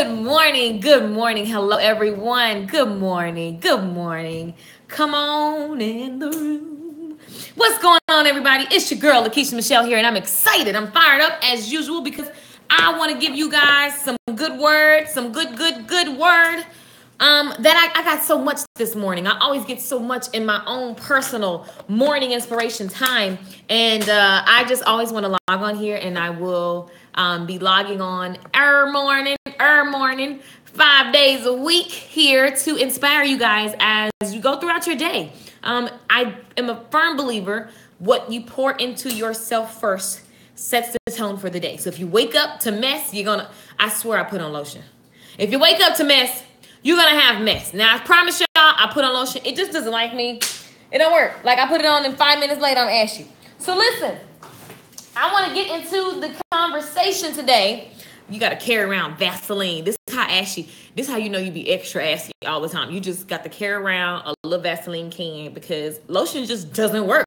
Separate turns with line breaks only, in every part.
Good morning. Good morning. Hello, everyone. Good morning. Good morning. Come on in the room. What's going on, everybody? It's your girl, Lakeisha Michelle here, and I'm excited. I'm fired up as usual because I want to give you guys some good word, some good word. That I got so much this morning. I always get so much in my own personal morning inspiration time. And I just always want to log on here, and I will be logging on morning, 5 days a week here to inspire you guys as you go throughout your day. I am a firm believer what you pour into yourself first sets the tone for the day. So if you wake up to mess, I swear I put on lotion. If you wake up to mess, you're going to have mess. Now, I promise y'all, I put on lotion. It just doesn't like me. It don't work. Like, I put it on and 5 minutes later, I'm ashy. So, listen. I want to get into the conversation today. You got to carry around Vaseline. This is how ashy. This is how you know you be extra ashy all the time. You just got to carry around a little Vaseline can because lotion just doesn't work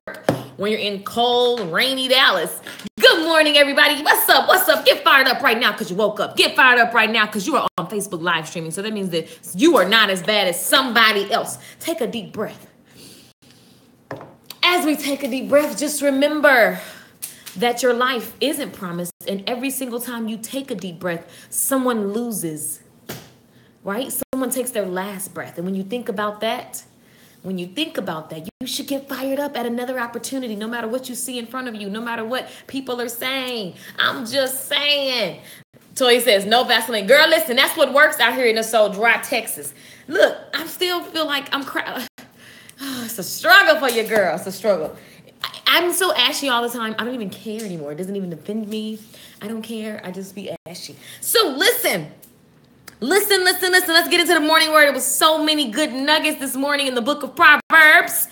when you're in cold, rainy Dallas. Good morning, everybody. What's up? What's up? Get fired up right now because you woke up. Get fired up right now because you are on Facebook live streaming. So that means that you are not as bad as somebody else. Take a deep breath. As we take a deep breath, just remember that your life isn't promised. And every single time you take a deep breath, someone loses, right? Someone takes their last breath. And when you think about that, you should get fired up at another opportunity, no matter what you see in front of you, no matter what people are saying. I'm just saying. Toy says, no Vaseline. Girl, listen, that's what works out here in the so dry Texas. Look, I still feel like I'm crying. It's a struggle for you, girl. It's a struggle. I'm so ashy all the time. I don't even care anymore. It doesn't even offend me. I don't care. I just be ashy. So listen. Let's get into the morning word. It was so many good nuggets this morning in the book of Proverbs.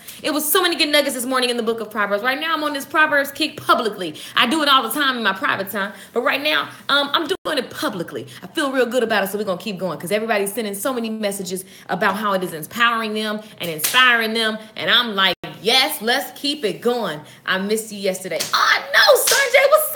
Right now, I'm on this Proverbs kick publicly. I do it all the time in my private time. But right now, I'm doing it publicly. I feel real good about it, so we're going to keep going because everybody's sending so many messages about how it is empowering them and inspiring them. And I'm like, yes, let's keep it going. I missed you yesterday. Oh, no, Sanjay, what's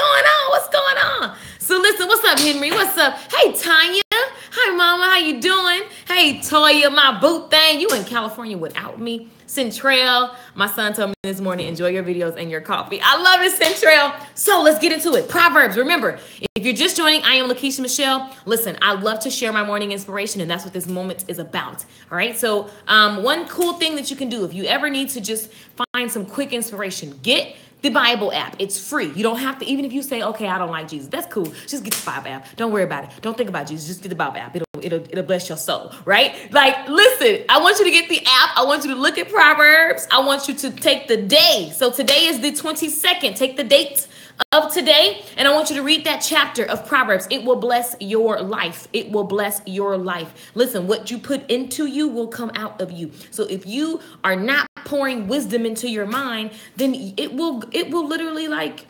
going on? So listen, what's up, Henry? What's up? Hey, Tanya. Hi, Mama. How you doing? Hey, Toya, my boot thing. You in California without me? Centrell, my son told me this morning, enjoy your videos and your coffee. I love it, Centrell. So let's get into it. Proverbs. Remember, if you're just joining, I am Lakeisha Michelle. Listen, I love to share my morning inspiration, and that's what this moment is about. All right. So one cool thing that you can do if you ever need to just find some quick inspiration, get the Bible app. It's free. You don't have to, even if you say, okay, I don't like Jesus. That's cool. Just get the Bible app. Don't worry about it. Don't think about Jesus. Just get the Bible app. It'll bless your soul, right? Like, listen, I want you to get the app. I want you to look at Proverbs. I want you to take the day. So today is the 22nd. Take the date of today, and I want you to read that chapter of Proverbs. It will bless your life. It will bless your life. Listen, what you put into you will come out of you. So if you are not pouring wisdom into your mind, then it will literally like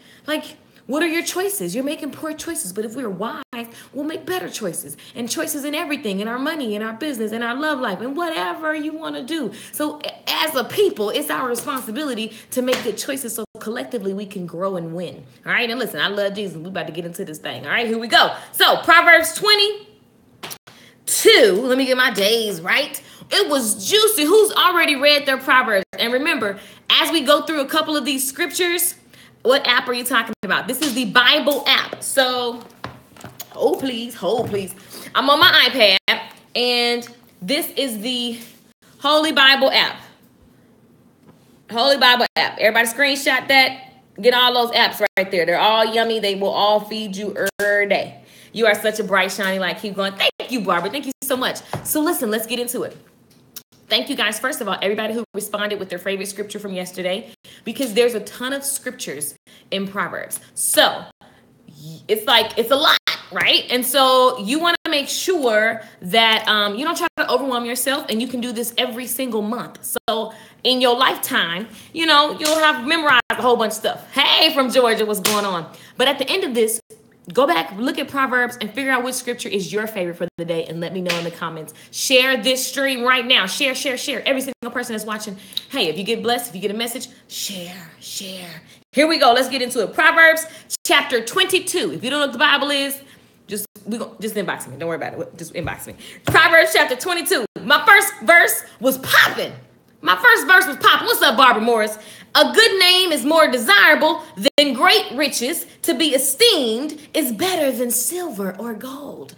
what are your choices? You're making poor choices, but if we're wise, we'll make better choices, and choices in everything, in our money, in our business, in our love life, and whatever you want to do. So as a people, it's our responsibility to make good choices so collectively we can grow and win. All right. And listen, I love Jesus. We're about to get into this thing. All right, here we go. So Proverbs 22. Let me get my days right. It was juicy. Who's already read their Proverbs? And remember, as we go through a couple of these scriptures, what app are you talking about? This is the Bible app. So, hold please. I'm on my iPad, and this is the Holy Bible app. Everybody screenshot that. Get all those apps right there. They're all yummy. They will all feed you every day. You are such a bright, shiny light. Keep going. Thank you, Barbara. Thank you so much. So listen, let's get into it. Thank you guys. First of all, everybody who responded with their favorite scripture from yesterday, because there's a ton of scriptures in Proverbs. So it's a lot, right? And so you want to make sure that you don't try to overwhelm yourself, and you can do this every single month. So in your lifetime, you'll have memorized a whole bunch of stuff. Hey, from Georgia, what's going on? But at the end of this, go back, look at Proverbs, and figure out which scripture is your favorite for the day, and let me know in the comments. Share this stream right now. Share. Every single person that's watching. Hey, if you get blessed, if you get a message, share. Here we go. Let's get into it. Proverbs chapter 22. If you don't know what the Bible is, Just inbox me. Don't worry about it. Just inbox me. Proverbs chapter 22. My first verse was popping. What's up, Barbara Morris? A good name is more desirable than great riches. To be esteemed is better than silver or gold.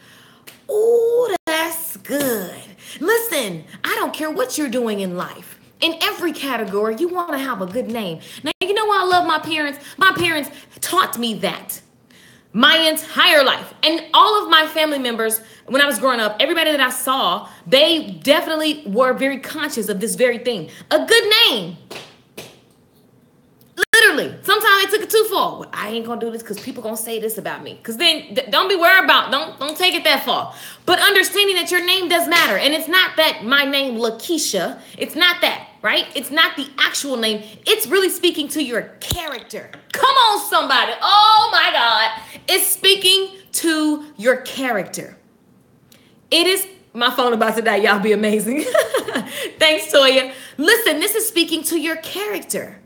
Ooh, that's good. Listen, I don't care what you're doing in life. In every category, you want to have a good name. Now, you know why I love my parents? My parents taught me that my entire life. And all of my family members, when I was growing up, everybody that I saw, they definitely were very conscious of this very thing. A good name. Literally. Sometimes they took it too far. Well, I ain't going to do this because people going to say this about me. Because then don't be worried about, don't take it that far. But understanding that your name does matter. And it's not that my name, Lakeisha. It's not that. Right? It's not the actual name. It's really speaking to your character. Come on, somebody. Oh my God. It's speaking to your character. It is, my phone about to die. Y'all be amazing. Thanks, Toya. Listen, this is speaking to your character.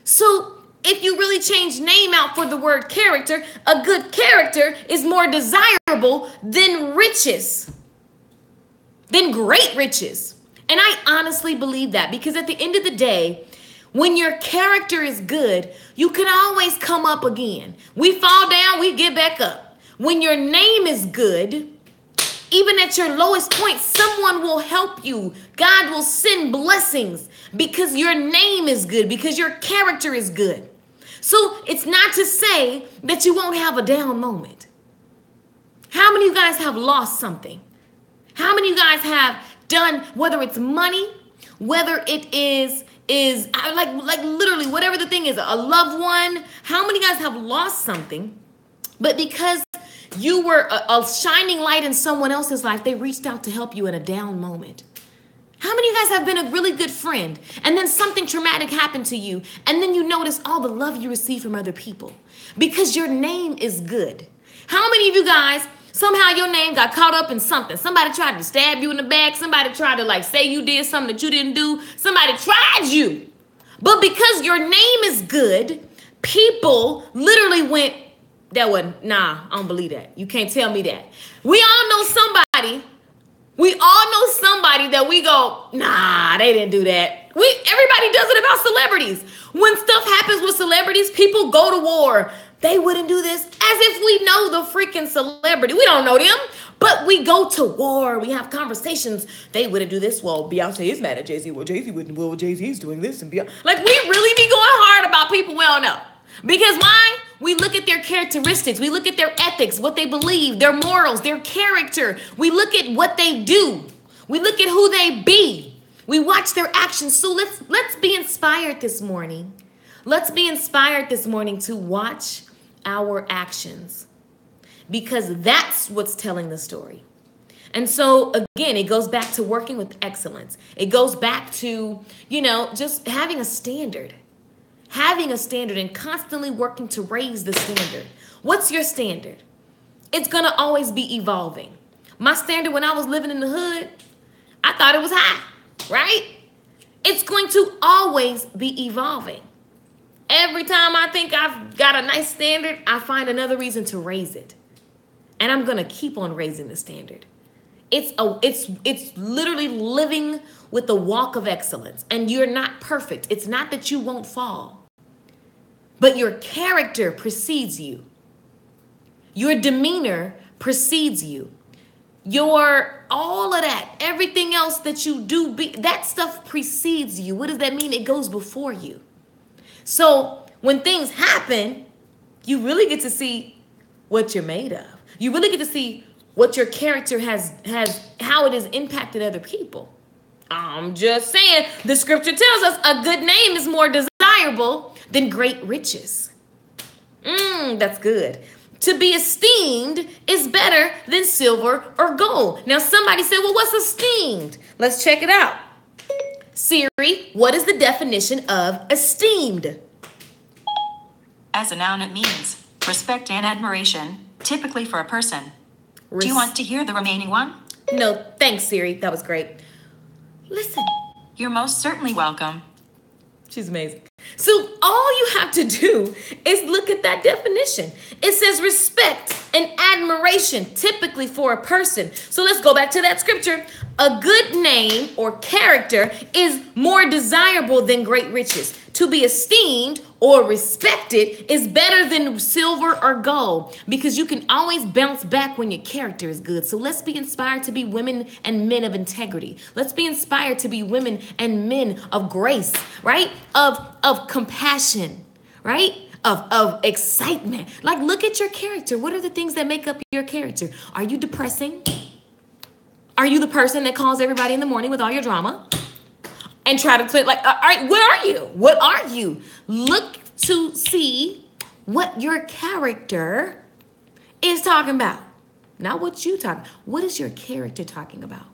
So if you really change name out for the word character, a good character is more desirable than riches, than great riches. And I honestly believe that, because at the end of the day, when your character is good, you can always come up again. We fall down, we get back up. When your name is good, even at your lowest point, someone will help you. God will send blessings because your name is good, because your character is good. So it's not to say that you won't have a down moment. How many of you guys have lost something? How many of you guys have done, whether it's money, whether it is like literally whatever the thing is, a loved one? How many guys have lost something, but because you were a shining light in someone else's life, they reached out to help you in a down moment? How many of you guys have been a really good friend and then something traumatic happened to you and then you notice all the love you receive from other people because your name is good? How many of you guys, somehow your name got caught up in something? Somebody tried to stab you in the back. Somebody tried to say you did something that you didn't do. Somebody tried you. But because your name is good, people literally went, that wasn't, nah, I don't believe that. You can't tell me that. We all know somebody that we go, nah, they didn't do that. Everybody does it about celebrities. When stuff happens with celebrities, people go to war. They wouldn't do this, as if we know the freaking celebrity. We don't know them, but we go to war. We have conversations. They wouldn't do this. Well, Beyonce is mad at Jay-Z. Well, Jay-Z wouldn't. Well, Jay-Z's doing this. And Beyonce. We really be going hard about people we don't know. Because why? We look at their characteristics. We look at their ethics, what they believe, their morals, their character. We look at what they do. We look at who they be. We watch their actions. So let's be inspired this morning. Let's be inspired this morning to watch our actions, because that's what's telling the story. And so again, it goes back to working with excellence. It goes back to, just having a standard and constantly working to raise the standard. What's your standard? It's going to always be evolving. My standard when I was living in the hood, I thought it was high, right? It's going to always be evolving. Every time I think I've got a nice standard, I find another reason to raise it. And I'm going to keep on raising the standard. It's literally living with the walk of excellence. And you're not perfect. It's not that you won't fall. But your character precedes you. Your demeanor precedes you. All of that, everything else that you do, that stuff precedes you. What does that mean? It goes before you. So when things happen, you really get to see what you're made of. You really get to see what your character has how it has impacted other people. I'm just saying, the scripture tells us a good name is more desirable than great riches. That's good. To be esteemed is better than silver or gold. Now somebody said, well, what's esteemed? Let's check it out. Siri, what is the definition of esteemed?
As a noun, it means respect and admiration, typically for a person. Do you want to hear the remaining one?
No, thanks, Siri. That was great. Listen.
You're most certainly welcome.
She's amazing. So all you have to do is look at that definition. It says respect and admiration, typically for a person. So let's go back to that scripture. A good name or character is more desirable than great riches. To be esteemed or respected is better than silver or gold, because you can always bounce back when your character is good. So let's be inspired to be women and men of integrity. Let's be inspired to be women and men of grace, right? Of compassion, right? Of excitement. Like, look at your character. What are the things that make up your character? Are you depressing? Are you the person that calls everybody in the morning with all your drama? And try to say, like, all right, what are you? What are you? Look to see what your character is talking about. Not what you talk. What is your character talking about?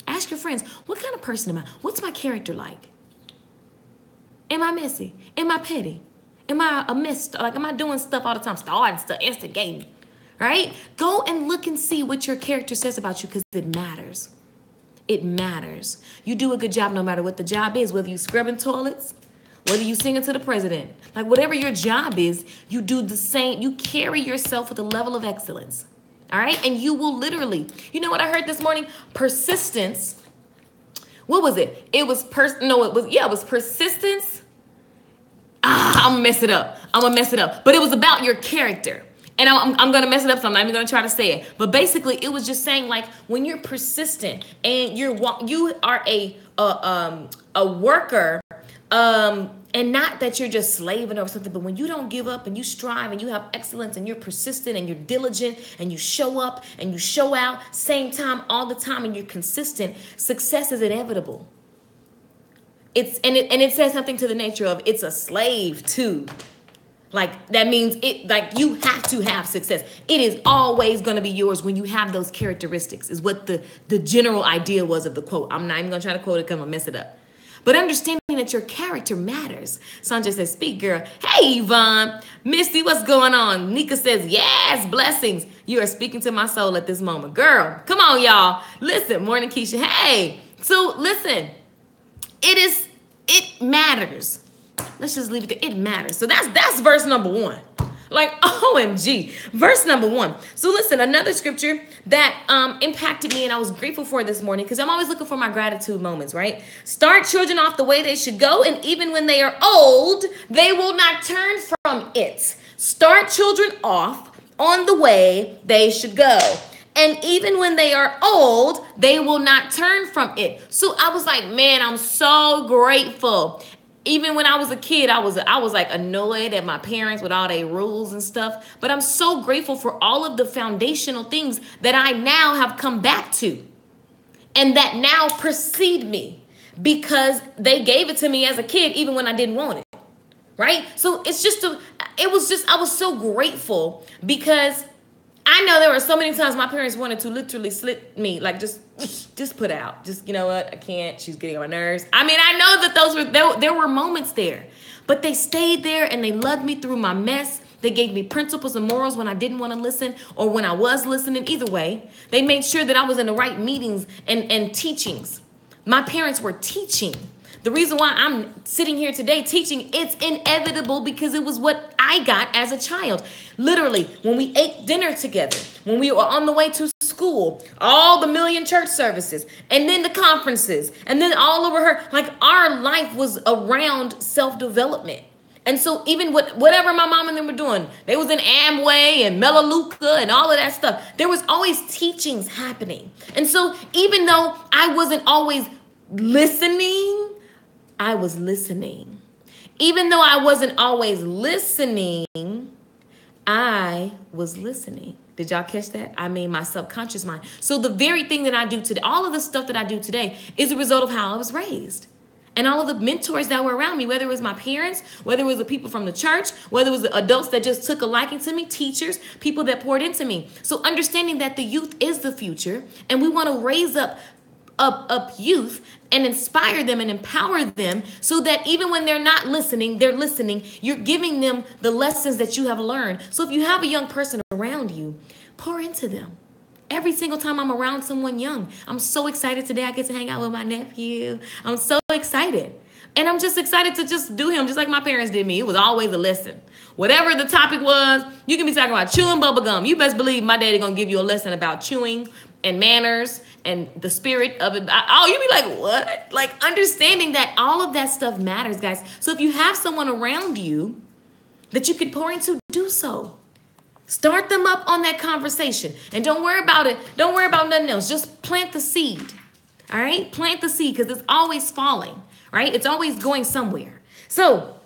Ask your friends, what kind of person am I? What's my character like? Am I messy? Am I petty? Am I a mess? Like, am I doing stuff all the time? Starting stuff, instigating, right? Go and look and see what your character says about you, because it matters. It matters. You do a good job no matter what the job is, whether you scrubbing toilets, whether you singing to the president, like whatever your job is, you do the same. You carry yourself with a level of excellence. All right. And you will literally, you know what I heard this morning? Persistence. What was it? It was it was persistence. I'm gonna mess it up. But it was about your character. And I'm going to mess it up, so I'm not even going to try to say it. But basically, it was just saying, like, when you're persistent and you are a worker, and not that you're just slaving over something, but when you don't give up and you strive and you have excellence and you're persistent and you're diligent and you show up and you show out same time all the time and you're consistent, success is inevitable. It says something to the nature of it's a slave too. Like, that means you have to have success. It is always going to be yours when you have those characteristics, is what the general idea was of the quote. I'm not even going to try to quote it because I'm going to mess it up. But understanding that your character matters. Sandra says, speak, girl. Hey, Yvonne. Misty, what's going on? Nika says, yes, blessings. You are speaking to my soul at this moment. Girl, come on, y'all. Listen, morning, Keisha. Hey. So, listen. It matters. Let's just leave it there. It matters. So that's verse number 1. Like, OMG. Verse number 1. So listen, another scripture that impacted me and I was grateful for this morning, because I'm always looking for my gratitude moments, right? Start children off the way they should go, and even when they are old, they will not turn from it. Start children off on the way they should go. And even when they are old, they will not turn from it. So I was like, man, I'm so grateful. Even when I was a kid, I was like annoyed at my parents with all their rules and stuff. But I'm so grateful for all of the foundational things that I now have come back to and that now precede me, because they gave it to me as a kid, even when I didn't want it. Right? So I was so grateful, because I know there were so many times my parents wanted to literally slit me, like just put out. Just, you know what? I can't. She's getting on my nerves. I mean, I know that there were moments there, but they stayed there and they loved me through my mess. They gave me principles and morals when I didn't want to listen, or when I was listening. Either way, they made sure that I was in the right meetings and teachings. My parents were teaching. The reason why I'm sitting here today teaching, it's inevitable, because it was what I got as a child. Literally, when we ate dinner together, when we were on the way to school, all the million church services, and then the conferences, and then all over her, like, our life was around self-development. And so even whatever my mom and them were doing, they was in Amway and Melaleuca and all of that stuff. There was always teachings happening. And so even though I wasn't always listening, I was listening. Even though I wasn't always listening, I was listening. Did y'all catch that? I mean, my subconscious mind. So the very thing that I do today, all of the stuff that I do today, is a result of how I was raised. And all of the mentors that were around me, whether it was my parents, whether it was the people from the church, whether it was the adults that just took a liking to me, teachers, people that poured into me. So understanding that the youth is the future, and we want to raise up youth and inspire them and empower them, so that even when they're not listening, they're listening. You're giving them the lessons that you have learned. So if you have a young person around you, pour into them. Every single time I'm around someone young, I'm so excited. Today I get to hang out with my nephew. I'm so excited And I'm just excited to just do him just like my parents did me. It was always a lesson. Whatever the topic was, you can be talking about chewing bubble gum. You best believe my daddy gonna give you a lesson about chewing and manners and the spirit of it. Oh, you be like, what? Like understanding that all of that stuff matters, guys. So if you have someone around you that you can pour into, do so. Start them up on that conversation. And don't worry about it. Don't worry about nothing else. Just plant the seed. All right? Plant the seed because it's always falling, right? It's always going somewhere. So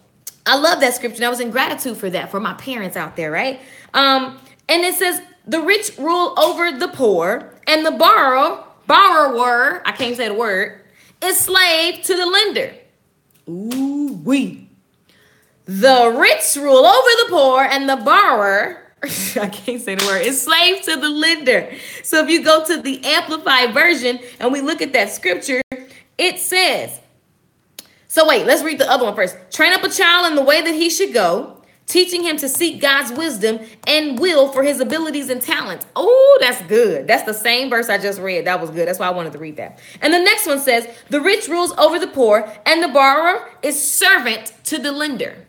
I love that scripture. And I was in gratitude for that, for my parents out there, right? And it says, the rich rule over the poor, and the borrower, I can't say the word, is slave to the lender. Ooh wee. The rich rule over the poor, and the borrower, I can't say the word, is slave to the lender. So if you go to the Amplified version and we look at that scripture, it says, so wait, let's read the other one first. Train up a child in the way that he should go, teaching him to seek God's wisdom and will for his abilities and talents. Oh, that's good. That's the same verse I just read. That was good. That's why I wanted to read that. And the next one says, the rich rules over the poor, and the borrower is servant to the lender.